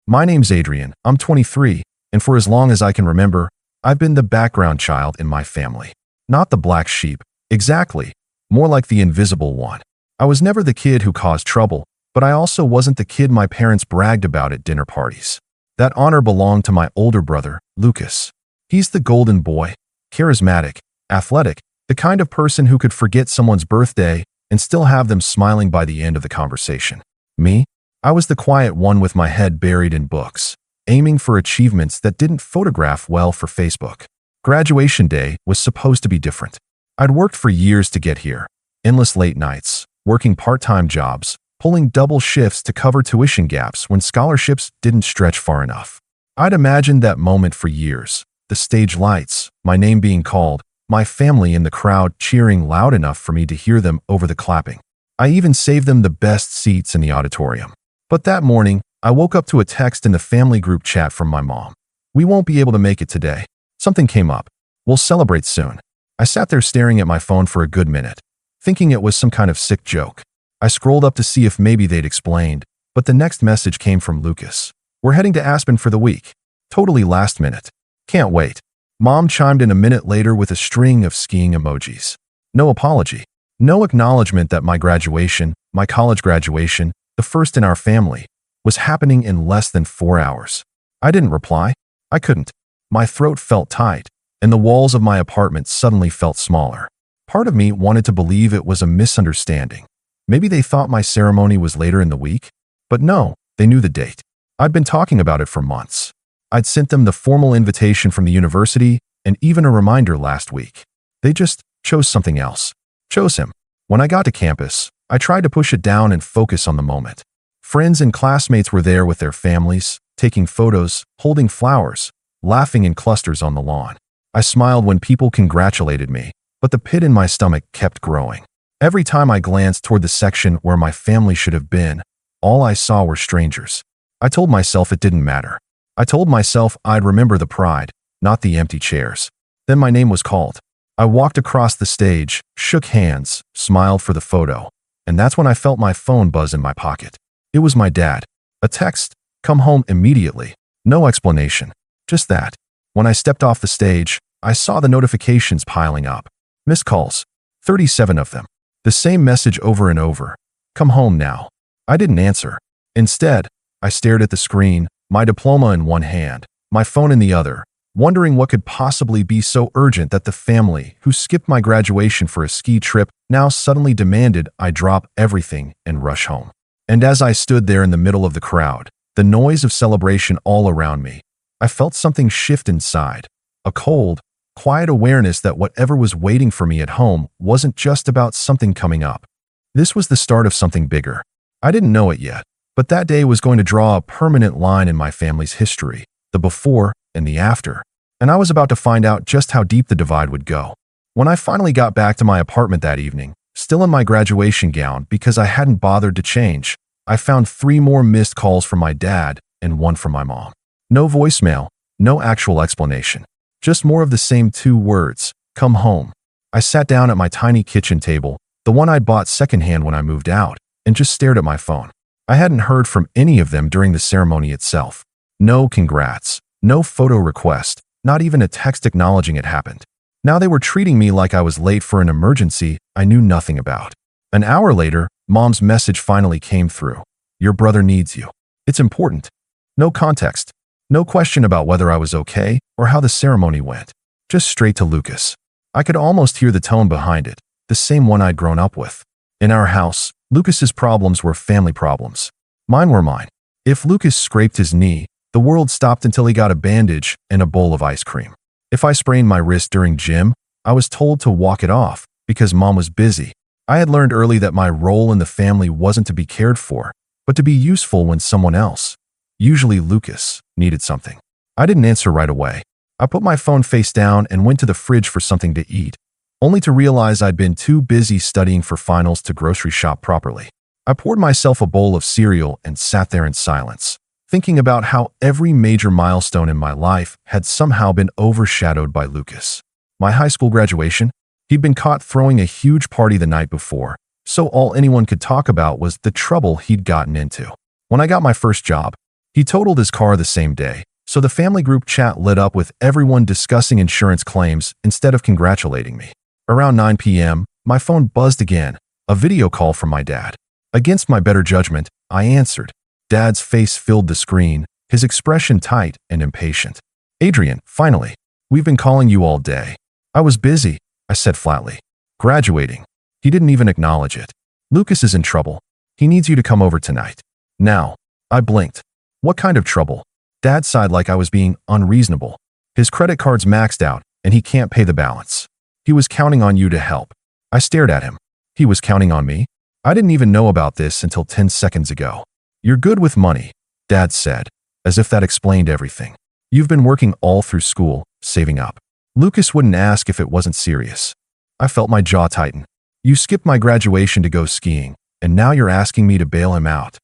My name's Adrian, I'm 23, and for as long as I can remember, I've been the background child in my family. Not the black sheep, exactly, more like the invisible one. I was never the kid who caused trouble, but I also wasn't the kid my parents bragged about at dinner parties. That honor belonged to my older brother, Lucas. He's the golden boy, charismatic, athletic, the kind of person who could forget someone's birthday and still have them smiling by the end of the conversation. Me? I was the quiet one with my head buried in books, aiming for achievements that didn't photograph well for Facebook. Graduation day was supposed to be different. I'd worked for years to get here, endless late nights, working part-time jobs, pulling double shifts to cover tuition gaps when scholarships didn't stretch far enough. I'd imagined that moment for years, the stage lights, my name being called, my family in the crowd cheering loud enough for me to hear them over the clapping. I even saved them the best seats in the auditorium. But that morning, I woke up to a text in the family group chat from my mom. "We won't be able to make it today. Something came up. We'll celebrate soon." I sat there staring at my phone for a good minute, thinking it was some kind of sick joke. I scrolled up to see if maybe they'd explained, but the next message came from Lucas. "We're heading to Aspen for the week. Totally last minute. Can't wait." Mom chimed in a minute later with a string of skiing emojis. No apology. No acknowledgement that my college graduation, the first in our family, was happening in less than 4 hours. I didn't reply. I couldn't. My throat felt tight, and the walls of my apartment suddenly felt smaller. Part of me wanted to believe it was a misunderstanding. Maybe they thought my ceremony was later in the week? But no, they knew the date. I'd been talking about it for months. I'd sent them the formal invitation from the university and even a reminder last week. They just chose something else. Chose him. When I got to campus, I tried to push it down and focus on the moment. Friends and classmates were there with their families, taking photos, holding flowers, laughing in clusters on the lawn. I smiled when people congratulated me, but the pit in my stomach kept growing. Every time I glanced toward the section where my family should have been, all I saw were strangers. I told myself it didn't matter. I told myself I'd remember the pride, not the empty chairs. Then my name was called. I walked across the stage, shook hands, smiled for the photo, and that's when I felt my phone buzz in my pocket. It was my dad. A text, "Come home immediately." No explanation. Just that. When I stepped off the stage, I saw the notifications piling up. Missed calls. 37 of them. The same message over and over. "Come home now." I didn't answer. Instead, I stared at the screen, my diploma in one hand, my phone in the other, wondering what could possibly be so urgent that the family, who skipped my graduation for a ski trip, now suddenly demanded I drop everything and rush home. And as I stood there in the middle of the crowd, the noise of celebration all around me, I felt something shift inside. A cold, quiet awareness that whatever was waiting for me at home wasn't just about something coming up. This was the start of something bigger. I didn't know it yet, but that day was going to draw a permanent line in my family's history, the before and the after, and I was about to find out just how deep the divide would go. When I finally got back to my apartment that evening, still in my graduation gown because I hadn't bothered to change, I found 3 more missed calls from my dad and 1 from my mom. No voicemail, no actual explanation. Just more of the same 2 words, "Come home." I sat down at my tiny kitchen table, the one I'd bought secondhand when I moved out, and just stared at my phone. I hadn't heard from any of them during the ceremony itself. No congrats, no photo request, not even a text acknowledging it happened. Now they were treating me like I was late for an emergency I knew nothing about. An hour later, Mom's message finally came through. "Your brother needs you. It's important." No context. No question about whether I was okay or how the ceremony went. Just straight to Lucas. I could almost hear the tone behind it, the same one I'd grown up with. In our house, Lucas's problems were family problems. Mine were mine. If Lucas scraped his knee, the world stopped until he got a bandage and a bowl of ice cream. If I sprained my wrist during gym, I was told to walk it off because Mom was busy. I had learned early that my role in the family wasn't to be cared for, but to be useful when someone else, usually Lucas, needed something. I didn't answer right away. I put my phone face down and went to the fridge for something to eat, only to realize I'd been too busy studying for finals to grocery shop properly. I poured myself a bowl of cereal and sat there in silence, thinking about how every major milestone in my life had somehow been overshadowed by Lucas. My high school graduation? He'd been caught throwing a huge party the night before, so all anyone could talk about was the trouble he'd gotten into. When I got my first job, He totaled his car the same day, so the family group chat lit up with everyone discussing insurance claims instead of congratulating me. Around 9 p.m., my phone buzzed again, a video call from my dad. Against my better judgment, I answered. Dad's face filled the screen, his expression tight and impatient. "Adrian, finally. We've been calling you all day." "I was busy," I said flatly. "Graduating." He didn't even acknowledge it. "Lucas is in trouble. He needs you to come over tonight." "Now." I blinked. "What kind of trouble?" Dad sighed like I was being unreasonable. "His credit card's maxed out, and he can't pay the balance. He was counting on you to help." I stared at him. He was counting on me? I didn't even know about this until 10 seconds ago. "You're good with money," Dad said, as if that explained everything. "You've been working all through school, saving up. Lucas wouldn't ask if it wasn't serious." I felt my jaw tighten. "You skipped my graduation to go skiing, and now you're asking me to bail him out."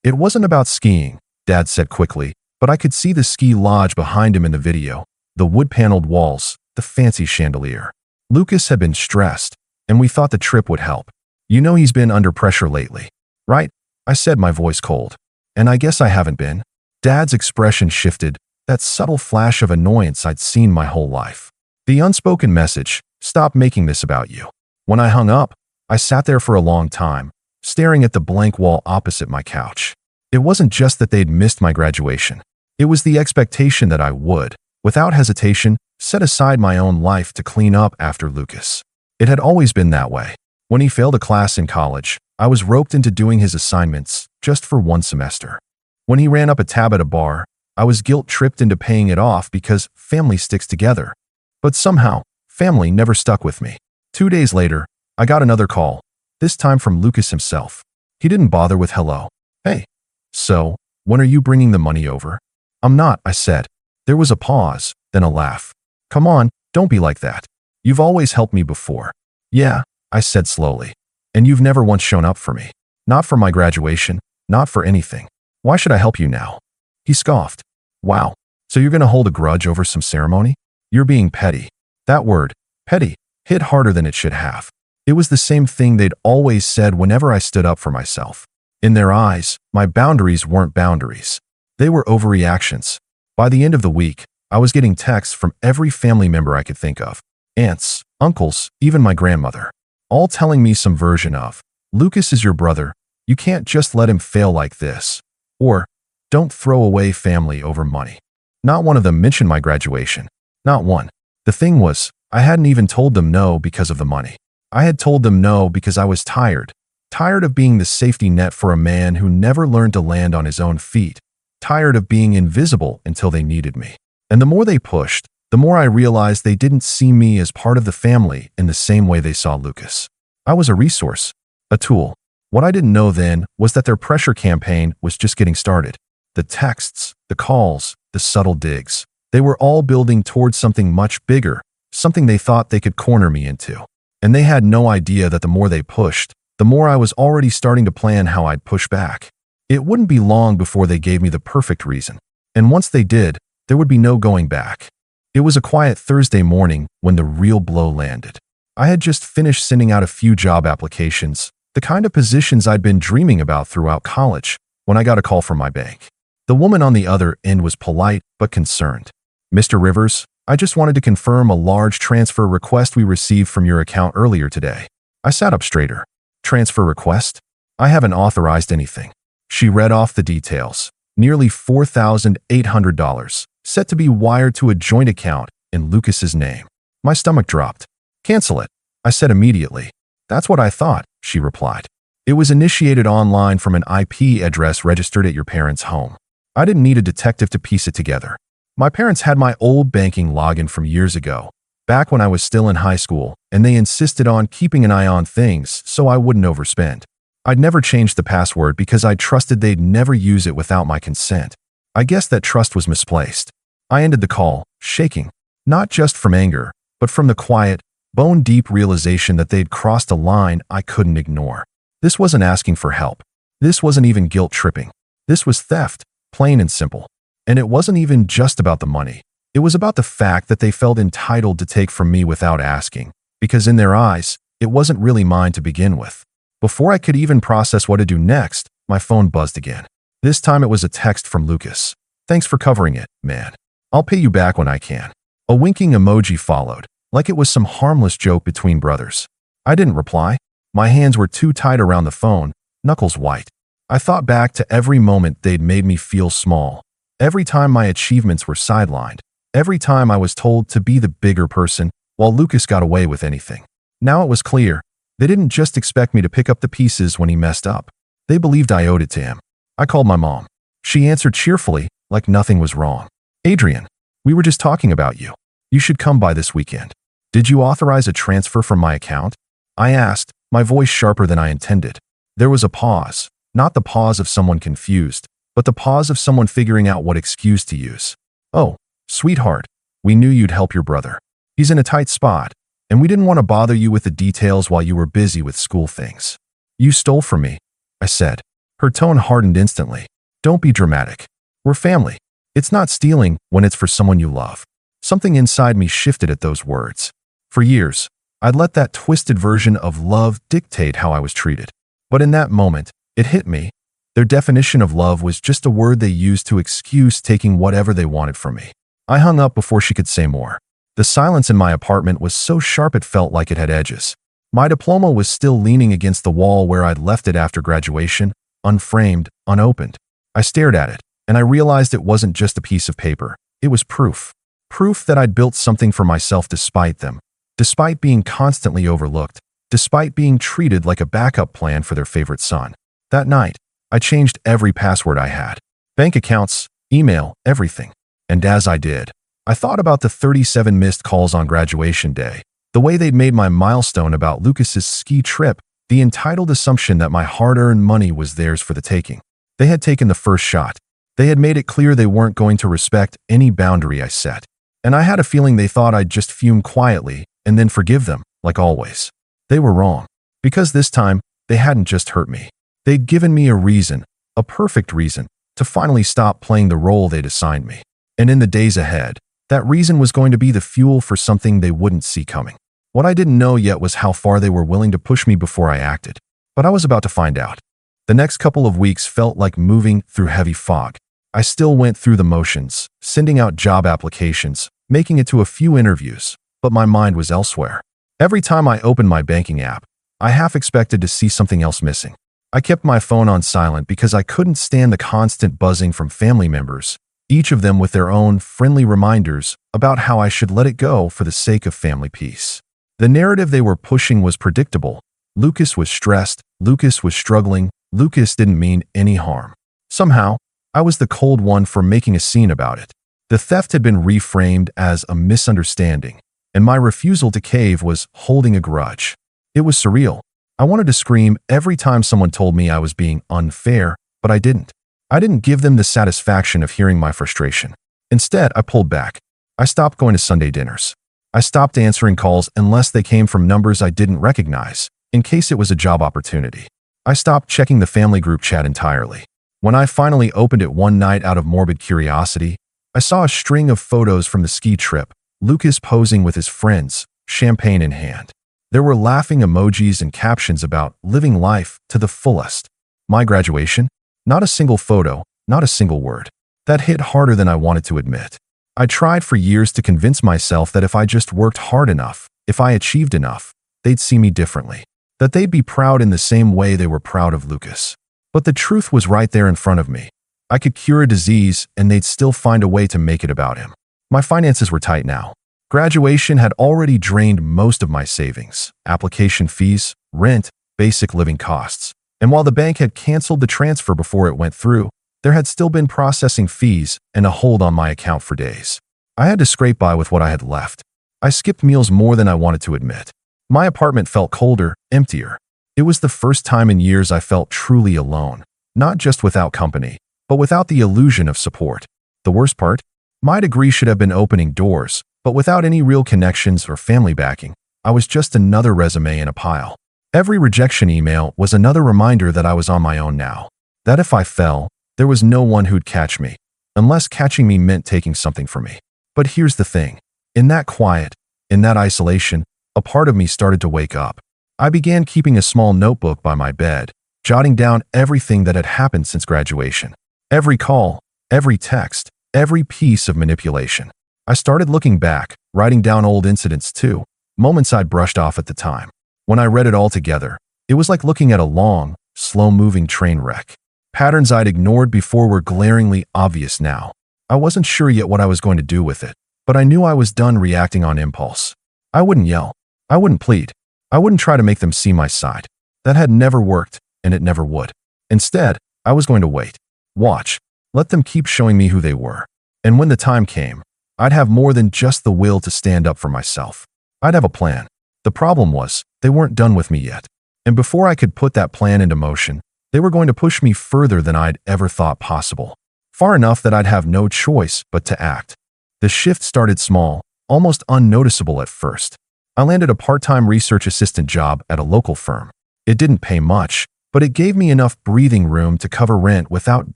"It wasn't about skiing," Dad said quickly, but I could see the ski lodge behind him in the video, the wood-paneled walls, the fancy chandelier. Lucas had been stressed, and we thought the trip would help. "You know he's been under pressure lately, right?" I said, my voice cold. "And I guess I haven't been." Dad's expression shifted, that subtle flash of annoyance I'd seen my whole life. The unspoken message, "Stop making this about you." When I hung up, I sat there for a long time, staring at the blank wall opposite my couch. It wasn't just that they'd missed my graduation. It was the expectation that I would, without hesitation, set aside my own life to clean up after Lucas. It had always been that way. When he failed a class in college, I was roped into doing his assignments just for one semester. When he ran up a tab at a bar, I was guilt-tripped into paying it off because family sticks together. But somehow, family never stuck with me. 2 days later, I got another call, this time from Lucas himself. He didn't bother with hello. "Hey, so, when are you bringing the money over?" "I'm not," I said. There was a pause, then a laugh. "Come on, don't be like that. You've always helped me before." "Yeah," I said slowly. "And you've never once shown up for me. Not for my graduation, not for anything. Why should I help you now?" He scoffed. "Wow, so you're going to hold a grudge over some ceremony? You're being petty." That word, petty, hit harder than it should have. It was the same thing they'd always said whenever I stood up for myself. In their eyes, my boundaries weren't boundaries. They were overreactions. By the end of the week, I was getting texts from every family member I could think of. Aunts, uncles, even my grandmother. All telling me some version of, "Lucas is your brother. You can't just let him fail like this." Or, "Don't throw away family over money." Not one of them mentioned my graduation. Not one. The thing was, I hadn't even told them no because of the money. I had told them no because I was tired. Tired of being the safety net for a man who never learned to land on his own feet. Tired of being invisible until they needed me. And the more they pushed, the more I realized they didn't see me as part of the family in the same way they saw Lucas. I was a resource, a tool. What I didn't know then was that their pressure campaign was just getting started. The texts, the calls, the subtle digs. They were all building towards something much bigger, something they thought they could corner me into. And they had no idea that the more they pushed, the more I was already starting to plan how I'd push back. It wouldn't be long before they gave me the perfect reason. And once they did, there would be no going back. It was a quiet Thursday morning when the real blow landed. I had just finished sending out a few job applications, the kind of positions I'd been dreaming about throughout college, when I got a call from my bank. The woman on the other end was polite but concerned. "Mr. Rivers, I just wanted to confirm a large transfer request we received from your account earlier today." I sat up straighter. "Transfer request? I haven't authorized anything." She read off the details. Nearly $4,800, set to be wired to a joint account in Lucas's name. My stomach dropped. "Cancel it," I said immediately. "That's what I thought," she replied. "It was initiated online from an IP address registered at your parents' home. I didn't need a detective to piece it together. My parents had my old banking login from years ago, back when I was still in high school, and they insisted on keeping an eye on things so I wouldn't overspend. I'd never changed the password because I trusted they'd never use it without my consent. I guess that trust was misplaced." I ended the call, shaking, not just from anger, but from the quiet, bone-deep realization that they'd crossed a line I couldn't ignore. This wasn't asking for help. This wasn't even guilt-tripping. This was theft, plain and simple. And it wasn't even just about the money. It was about the fact that they felt entitled to take from me without asking, because in their eyes, it wasn't really mine to begin with. Before I could even process what to do next, my phone buzzed again. This time it was a text from Lucas. Thanks for covering it, man. I'll pay you back when I can. A winking emoji followed, like it was some harmless joke between brothers. I didn't reply. My hands were too tight around the phone, knuckles white. I thought back to every moment they'd made me feel small. Every time my achievements were sidelined. Every time I was told to be the bigger person, while Lucas got away with anything. Now it was clear. They didn't just expect me to pick up the pieces when he messed up. They believed I owed it to him. I called my mom. She answered cheerfully, like nothing was wrong. Adrian, we were just talking about you. You should come by this weekend. Did you authorize a transfer from my account? I asked, my voice sharper than I intended. There was a pause, not the pause of someone confused, but the pause of someone figuring out what excuse to use. Oh, sweetheart, we knew you'd help your brother. He's in a tight spot, and we didn't want to bother you with the details while you were busy with school things. You stole from me, I said. Her tone hardened instantly. Don't be dramatic. We're family. It's not stealing when it's for someone you love. Something inside me shifted at those words. For years, I'd let that twisted version of love dictate how I was treated. But in that moment, it hit me. Their definition of love was just a word they used to excuse taking whatever they wanted from me. I hung up before she could say more. The silence in my apartment was so sharp it felt like it had edges. My diploma was still leaning against the wall where I'd left it after graduation, unframed, unopened. I stared at it, and I realized it wasn't just a piece of paper. It was proof. Proof that I'd built something for myself despite them, despite being constantly overlooked, despite being treated like a backup plan for their favorite son. That night, I changed every password I had. Bank accounts, email, everything. And as I did, I thought about the 37 missed calls on graduation day, the way they'd made my milestone about Lucas's ski trip, the entitled assumption that my hard-earned money was theirs for the taking. They had taken the first shot. They had made it clear they weren't going to respect any boundary I set. And I had a feeling they thought I'd just fume quietly and then forgive them, like always. They were wrong. Because this time, they hadn't just hurt me. They'd given me a reason, a perfect reason, to finally stop playing the role they'd assigned me. And in the days ahead, that reason was going to be the fuel for something they wouldn't see coming. What I didn't know yet was how far they were willing to push me before I acted. But I was about to find out. The next couple of weeks felt like moving through heavy fog. I still went through the motions, sending out job applications, making it to a few interviews, but my mind was elsewhere. Every time I opened my banking app, I half expected to see something else missing. I kept my phone on silent because I couldn't stand the constant buzzing from family members, each of them with their own friendly reminders about how I should let it go for the sake of family peace. The narrative they were pushing was predictable. Lucas was stressed, Lucas was struggling, Lucas didn't mean any harm. Somehow, I was the cold one for making a scene about it. The theft had been reframed as a misunderstanding, and my refusal to cave was holding a grudge. It was surreal. I wanted to scream every time someone told me I was being unfair, but I didn't. I didn't give them the satisfaction of hearing my frustration. Instead, I pulled back. I stopped going to Sunday dinners. I stopped answering calls unless they came from numbers I didn't recognize, in case it was a job opportunity. I stopped checking the family group chat entirely. When I finally opened it one night out of morbid curiosity, I saw a string of photos from the ski trip, Lucas posing with his friends, champagne in hand. There were laughing emojis and captions about living life to the fullest. My graduation? Not a single photo, not a single word. That hit harder than I wanted to admit. I tried for years to convince myself that if I just worked hard enough, if I achieved enough, they'd see me differently. That they'd be proud in the same way they were proud of Lucas. But the truth was right there in front of me. I could cure a disease and they'd still find a way to make it about him. My finances were tight now. Graduation had already drained most of my savings, application fees, rent, basic living costs. And while the bank had canceled the transfer before it went through, there had still been processing fees and a hold on my account for days. I had to scrape by with what I had left. I skipped meals more than I wanted to admit. My apartment felt colder, emptier. It was the first time in years I felt truly alone, not just without company, but without the illusion of support. The worst part? My degree should have been opening doors, but without any real connections or family backing, I was just another resume in a pile. Every rejection email was another reminder that I was on my own now. That if I fell, there was no one who'd catch me, unless catching me meant taking something from me. But here's the thing. In that quiet, in that isolation, a part of me started to wake up. I began keeping a small notebook by my bed, jotting down everything that had happened since graduation. Every call, every text, every piece of manipulation. I started looking back, writing down old incidents too, moments I'd brushed off at the time. When I read it all together, it was like looking at a long, slow-moving train wreck. Patterns I'd ignored before were glaringly obvious now. I wasn't sure yet what I was going to do with it, but I knew I was done reacting on impulse. I wouldn't yell. I wouldn't plead. I wouldn't try to make them see my side. That had never worked, and it never would. Instead, I was going to wait. Watch. Let them keep showing me who they were. And when the time came, I'd have more than just the will to stand up for myself. I'd have a plan. The problem was, they weren't done with me yet. And before I could put that plan into motion, they were going to push me further than I'd ever thought possible. Far enough that I'd have no choice but to act. The shift started small, almost unnoticeable at first. I landed a part-time research assistant job at a local firm. It didn't pay much, but it gave me enough breathing room to cover rent without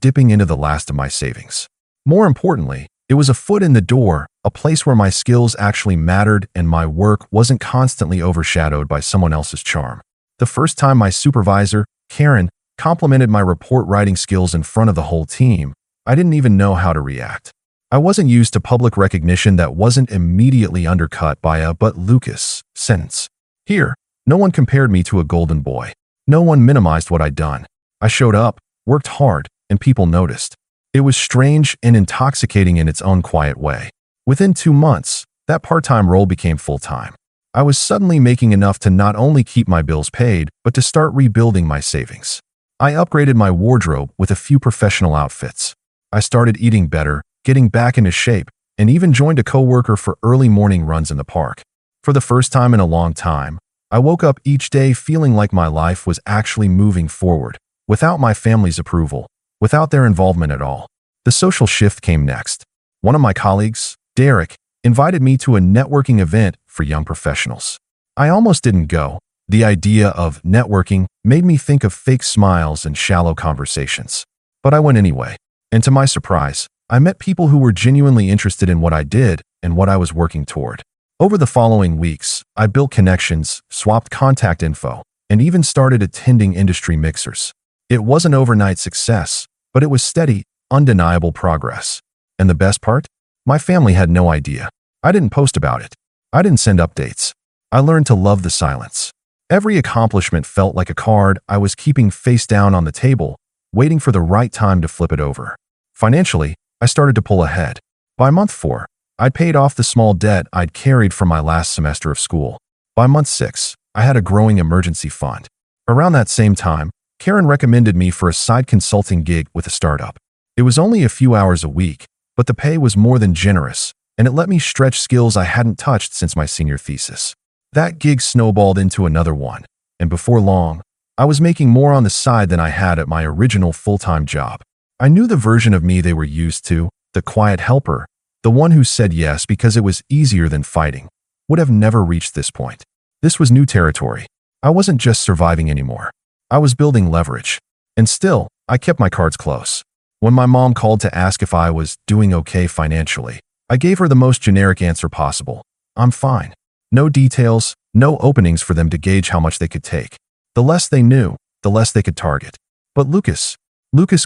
dipping into the last of my savings. More importantly, it was a foot in the door, a place where my skills actually mattered and my work wasn't constantly overshadowed by someone else's charm. The first time my supervisor, Karen, complimented my report writing skills in front of the whole team, I didn't even know how to react. I wasn't used to public recognition that wasn't immediately undercut by a "but Lucas" sentence. Here, no one compared me to a golden boy. No one minimized what I'd done. I showed up, worked hard, and people noticed. It was strange and intoxicating in its own quiet way. Within 2 months, that part-time role became full-time. I was suddenly making enough to not only keep my bills paid, but to start rebuilding my savings. I upgraded my wardrobe with a few professional outfits. I started eating better, getting back into shape, and even joined a coworker for early morning runs in the park. For the first time in a long time, I woke up each day feeling like my life was actually moving forward, without my family's approval, without their involvement at all. The social shift came next. One of my colleagues, Derek, invited me to a networking event for young professionals. I almost didn't go. The idea of networking made me think of fake smiles and shallow conversations. But I went anyway. And to my surprise, I met people who were genuinely interested in what I did and what I was working toward. Over the following weeks, I built connections, swapped contact info, and even started attending industry mixers. It wasn't overnight success, but it was steady, undeniable progress. And the best part? My family had no idea. I didn't post about it. I didn't send updates. I learned to love the silence. Every accomplishment felt like a card I was keeping face down on the table, waiting for the right time to flip it over. Financially, I started to pull ahead. By month 4, I'd paid off the small debt I'd carried from my last semester of school. By month 6, I had a growing emergency fund. Around that same time, Karen recommended me for a side consulting gig with a startup. It was only a few hours a week, but the pay was more than generous, and it let me stretch skills I hadn't touched since my senior thesis. That gig snowballed into another one, and before long, I was making more on the side than I had at my original full-time job. I knew the version of me they were used to, the quiet helper, the one who said yes because it was easier than fighting, would have never reached this point. This was new territory. I wasn't just surviving anymore. I was building leverage. And still, I kept my cards close. When my mom called to ask if I was doing okay financially, I gave her the most generic answer possible. I'm fine. No details, no openings for them to gauge how much they could take. The less they knew, the less they could target. But Lucas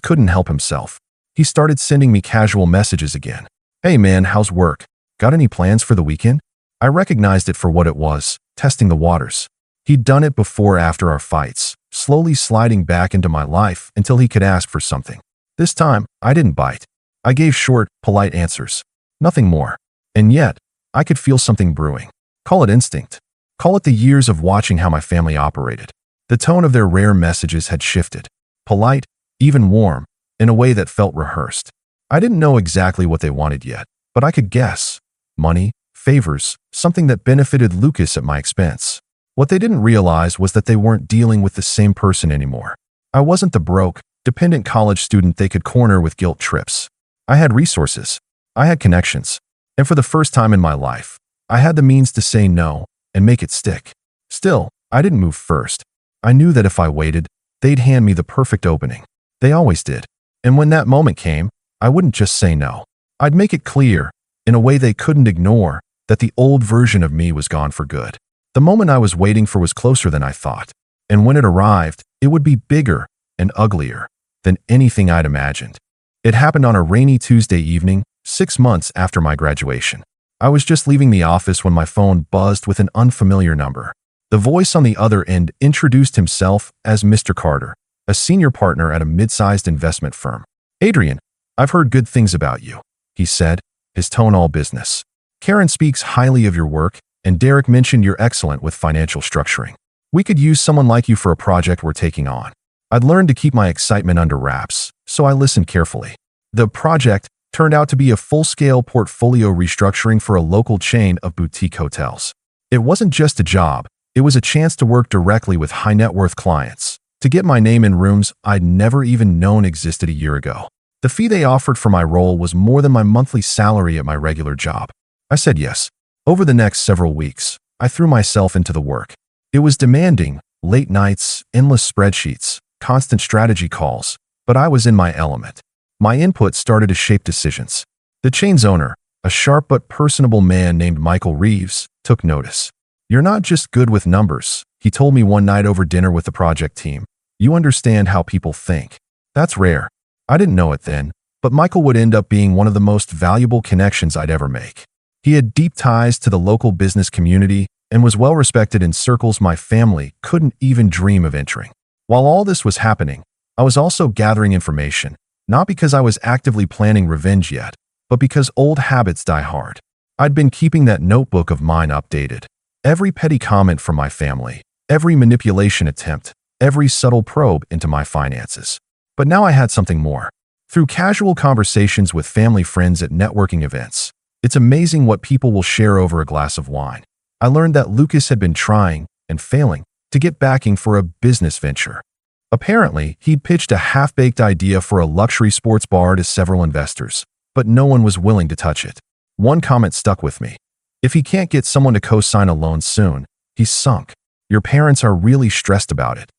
couldn't help himself. He started sending me casual messages again. Hey man, how's work? Got any plans for the weekend? I recognized it for what it was, testing the waters. He'd done it before after our fights, slowly sliding back into my life until he could ask for something. This time, I didn't bite. I gave short, polite answers. Nothing more. And yet, I could feel something brewing. Call it instinct. Call it the years of watching how my family operated. The tone of their rare messages had shifted. Polite, even warm, in a way that felt rehearsed. I didn't know exactly what they wanted yet, but I could guess. Money, favors, something that benefited Lucas at my expense. What they didn't realize was that they weren't dealing with the same person anymore. I wasn't the broke, dependent college student they could corner with guilt trips. I had resources. I had connections. And for the first time in my life, I had the means to say no and make it stick. Still, I didn't move first. I knew that if I waited, they'd hand me the perfect opening. They always did. And when that moment came, I wouldn't just say no. I'd make it clear, in a way they couldn't ignore, that the old version of me was gone for good. The moment I was waiting for was closer than I thought. And when it arrived, it would be bigger and uglier than anything I'd imagined. It happened on a rainy Tuesday evening, 6 months after my graduation. I was just leaving the office when my phone buzzed with an unfamiliar number. The voice on the other end introduced himself as Mr. Carter, a senior partner at a mid-sized investment firm. "Adrian, I've heard good things about you," he said, his tone all business. "Karen speaks highly of your work, and Derek mentioned you're excellent with financial structuring. We could use someone like you for a project we're taking on." I'd learned to keep my excitement under wraps, so I listened carefully. The project turned out to be a full-scale portfolio restructuring for a local chain of boutique hotels. It wasn't just a job, it was a chance to work directly with high-net-worth clients, to get my name in rooms I'd never even known existed a year ago. The fee they offered for my role was more than my monthly salary at my regular job. I said yes. Over the next several weeks, I threw myself into the work. It was demanding, late nights, endless spreadsheets, constant strategy calls, but I was in my element. My input started to shape decisions. The chain's owner, a sharp but personable man named Michael Reeves, took notice. "You're not just good with numbers," he told me one night over dinner with the project team. "You understand how people think." That's rare. I didn't know it then, but Michael would end up being one of the most valuable connections I'd ever make. He had deep ties to the local business community and was well respected in circles my family couldn't even dream of entering. While all this was happening, I was also gathering information, not because I was actively planning revenge yet, but because old habits die hard. I'd been keeping that notebook of mine updated. Every petty comment from my family, every manipulation attempt, every subtle probe into my finances. But now I had something more. Through casual conversations with family friends at networking events, it's amazing what people will share over a glass of wine. I learned that Lucas had been trying, and failing, to get backing for a business venture. Apparently, he'd pitched a half-baked idea for a luxury sports bar to several investors, but no one was willing to touch it. One comment stuck with me. "If he can't get someone to co-sign a loan soon, he's sunk. Your parents are really stressed about it."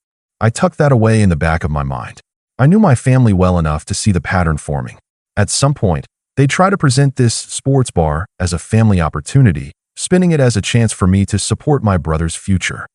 I tucked that away in the back of my mind. I knew my family well enough to see the pattern forming. At some point, they'd try to present this sports bar as a family opportunity, spinning it as a chance for me to support my brother's future.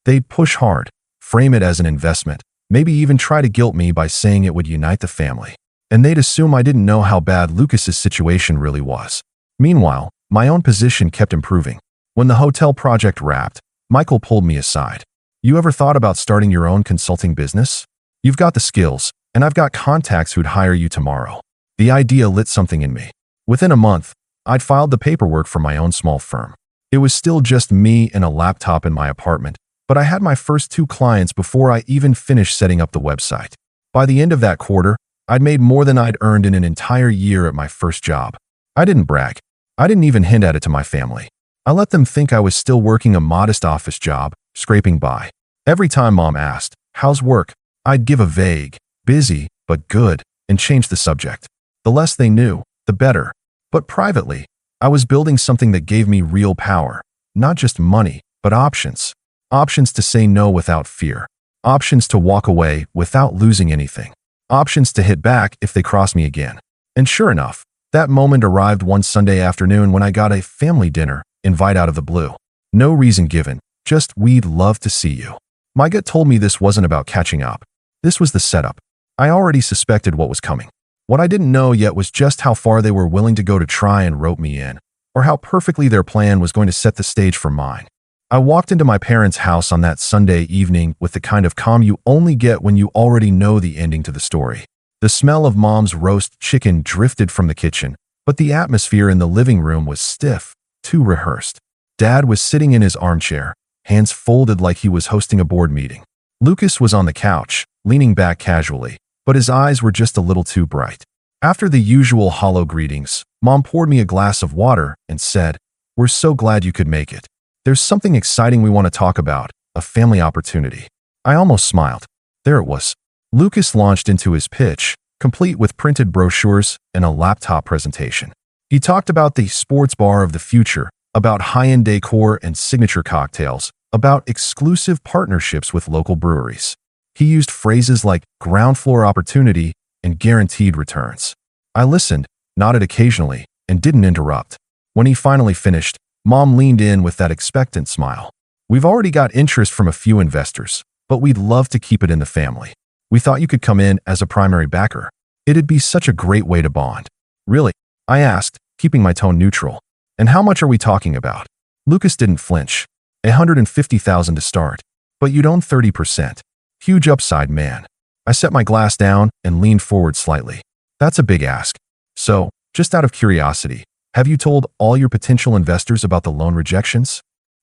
They'd push hard, frame it as an investment, maybe even try to guilt me by saying it would unite the family. And they'd assume I didn't know how bad Lucas's situation really was. Meanwhile, my own position kept improving. When the hotel project wrapped, Michael pulled me aside. "You ever thought about starting your own consulting business? You've got the skills, and I've got contacts who'd hire you tomorrow." The idea lit something in me. Within a month, I'd filed the paperwork for my own small firm. It was still just me and a laptop in my apartment, but I had my first 2 clients before I even finished setting up the website. By the end of that quarter, I'd made more than I'd earned in an entire year at my first job. I didn't brag. I didn't even hint at it to my family. I let them think I was still working a modest office job, scraping by. Every time Mom asked, "How's work?" I'd give a vague, "Busy, but good," and change the subject. The less they knew, the better. But privately, I was building something that gave me real power. Not just money, but options. Options to say no without fear. Options to walk away without losing anything. Options to hit back if they cross me again. And sure enough, that moment arrived one Sunday afternoon when I got a family dinner invite out of the blue. No reason given, just "We'd love to see you." My gut told me this wasn't about catching up. This was the setup. I already suspected what was coming. What I didn't know yet was just how far they were willing to go to try and rope me in, or how perfectly their plan was going to set the stage for mine. I walked into my parents' house on that Sunday evening with the kind of calm you only get when you already know the ending to the story. The smell of Mom's roast chicken drifted from the kitchen, but the atmosphere in the living room was stiff, too rehearsed. Dad was sitting in his armchair, hands folded like he was hosting a board meeting. Lucas was on the couch, leaning back casually, but his eyes were just a little too bright. After the usual hollow greetings, Mom poured me a glass of water and said, "We're so glad you could make it. There's something exciting we want to talk about, a family opportunity." I almost smiled. There it was. Lucas launched into his pitch, complete with printed brochures and a laptop presentation. He talked about the sports bar of the future, about high-end decor and signature cocktails, about exclusive partnerships with local breweries. He used phrases like ground floor opportunity and guaranteed returns. I listened, nodded occasionally, and didn't interrupt. When he finally finished, Mom leaned in with that expectant smile. "We've already got interest from a few investors, but we'd love to keep it in the family. We thought you could come in as a primary backer." It'd be such a great way to bond. Really? I asked, keeping my tone neutral. And how much are we talking about? Lucas didn't flinch. 150,000 to start. But you'd own 30%. Huge upside, man. I set my glass down and leaned forward slightly. That's a big ask. So, just out of curiosity, have you told all your potential investors about the loan rejections?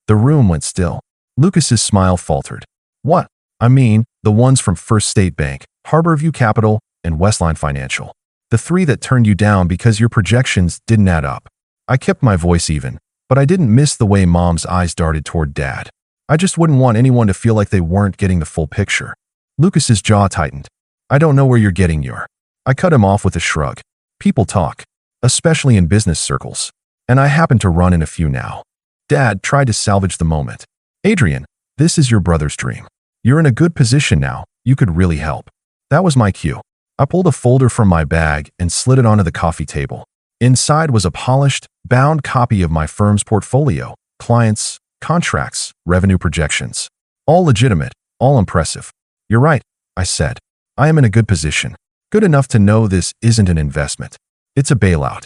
The room went still. Lucas's smile faltered. What? I mean, the ones from First State Bank, Harborview Capital, and Westline Financial. The three that turned you down because your projections didn't add up. I kept my voice even, but I didn't miss the way Mom's eyes darted toward Dad. I just wouldn't want anyone to feel like they weren't getting the full picture. Lucas's jaw tightened. I don't know where you're getting your. I cut him off with a shrug. People talk, especially in business circles. And I happen to run in a few now. Dad tried to salvage the moment. Adrian, this is your brother's dream. You're in a good position now. You could really help. That was my cue. I pulled a folder from my bag and slid it onto the coffee table. Inside was a polished, bound copy of my firm's portfolio, clients, contracts, revenue projections. All legitimate, all impressive. You're right, I said. I am in a good position. Good enough to know this isn't an investment. It's a bailout.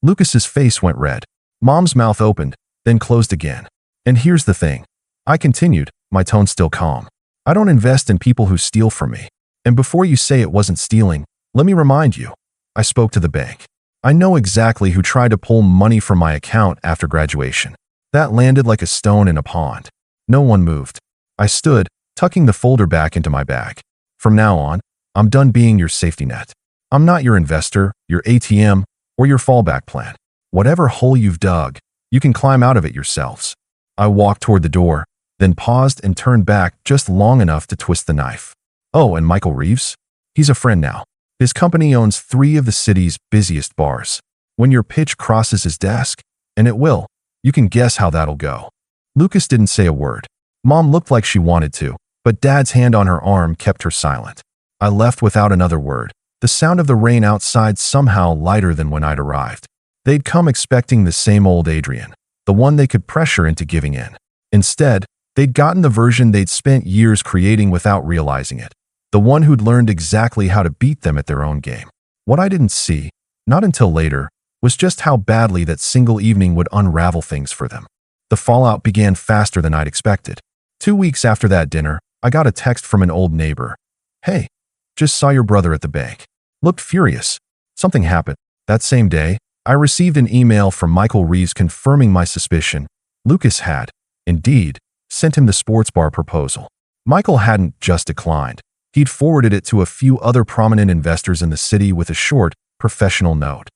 Lucas's face went red. Mom's mouth opened, then closed again. And here's the thing. I continued, my tone still calm. I don't invest in people who steal from me. And before you say it wasn't stealing, let me remind you. I spoke to the bank. I know exactly who tried to pull money from my account after graduation. That landed like a stone in a pond. No one moved. I stood, tucking the folder back into my bag. From now on, I'm done being your safety net. I'm not your investor, your ATM, or your fallback plan. Whatever hole you've dug, you can climb out of it yourselves. I walked toward the door, then paused and turned back just long enough to twist the knife. Oh, and Michael Reeves? He's a friend now. His company owns 3 of the city's busiest bars. When your pitch crosses his desk, and it will, you can guess how that'll go. Lucas didn't say a word. Mom looked like she wanted to, but Dad's hand on her arm kept her silent. I left without another word, the sound of the rain outside somehow lighter than when I'd arrived. They'd come expecting the same old Adrian, the one they could pressure into giving in. Instead, they'd gotten the version they'd spent years creating without realizing it. The one who'd learned exactly how to beat them at their own game. What I didn't see, not until later, was just how badly that single evening would unravel things for them. The fallout began faster than I'd expected. 2 weeks after that dinner, I got a text from an old neighbor. Hey, just saw your brother at the bank. Looked furious. Something happened. That same day, I received an email from Michael Reeves confirming my suspicion. Lucas had, indeed, sent him the sports bar proposal. Michael hadn't just declined. He'd forwarded it to a few other prominent investors in the city with a short, professional note.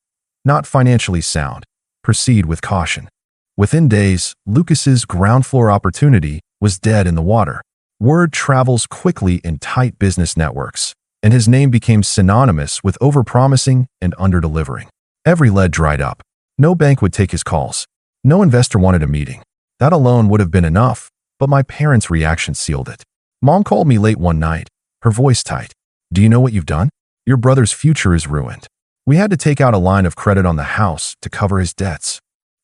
Not financially sound. Proceed with caution. Within days, Lucas's ground floor opportunity was dead in the water. Word travels quickly in tight business networks, and his name became synonymous with overpromising and underdelivering. Every lead dried up. No bank would take his calls. No investor wanted a meeting. That alone would have been enough, but my parents' reaction sealed it. Mom called me late one night, her voice tight. Do you know what you've done? Your brother's future is ruined. We had to take out a line of credit on the house to cover his debts.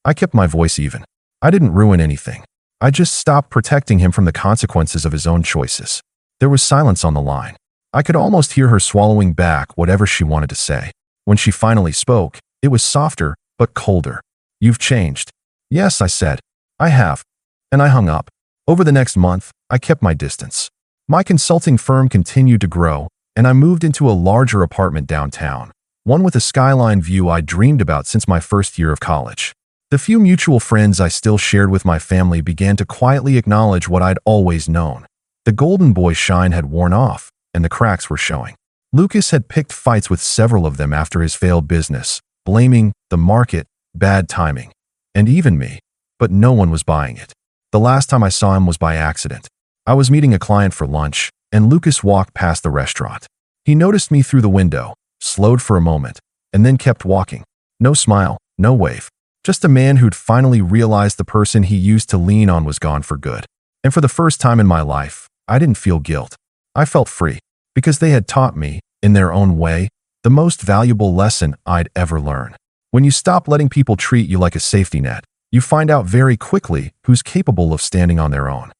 I kept my voice even. I didn't ruin anything. I just stopped protecting him from the consequences of his own choices. There was silence on the line. I could almost hear her swallowing back whatever she wanted to say. When she finally spoke, it was softer, but colder. You've changed. Yes, I said. I have. And I hung up. Over the next month, I kept my distance. My consulting firm continued to grow, and I moved into a larger apartment downtown, one with a skyline view I'd dreamed about since my first year of college. The few mutual friends I still shared with my family began to quietly acknowledge what I'd always known. The golden boy shine had worn off, and the cracks were showing. Lucas had picked fights with several of them after his failed business, blaming the market, bad timing, and even me, but no one was buying it. The last time I saw him was by accident. I was meeting a client for lunch, and Lucas walked past the restaurant. He noticed me through the window, slowed for a moment, and then kept walking. No smile, no wave. Just a man who'd finally realized the person he used to lean on was gone for good. And for the first time in my life, I didn't feel guilt. I felt free, because they had taught me, in their own way, the most valuable lesson I'd ever learn. When you stop letting people treat you like a safety net, you find out very quickly who's capable of standing on their own.